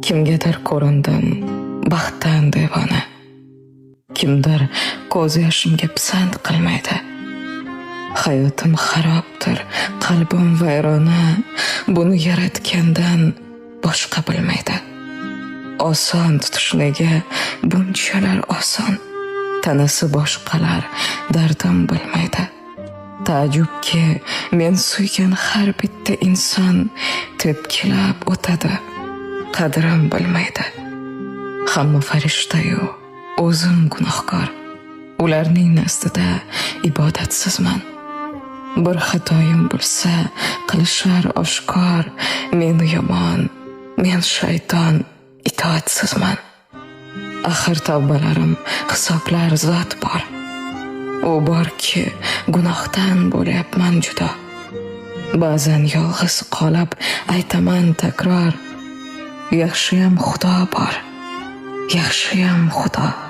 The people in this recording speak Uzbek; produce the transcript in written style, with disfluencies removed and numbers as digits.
Kimgadir ko'rindim baxtdan devona. Kimdir ko'z yoshimga pisand qilmaydi. Hayotim xarobdir, qalbim vayrona. Buni yaratgandan boshqa bilmaydi. Oson tutish nega bunchalar oson? Tanasi boshqalar dardim bilmaydi. Taajjubki, men suygan har bitta inson tepkilab o'tadi, qadrim bilmaydi. Hamma farishta-yu, o'zim gunohkor. Ularning nazdida ibodatsizman. Bir xatoyim bo'lsa, qilishar oshkor. Men yomon, men shayton, itoatsizman. Axir tavbalarim hisoblar zot bor. U borki, gunohdan bo'lyapman judo. Ba'zan yolg'iz qolib aytaman takror, yaxshiyam Xudo bor, yaxshiyam Xudo.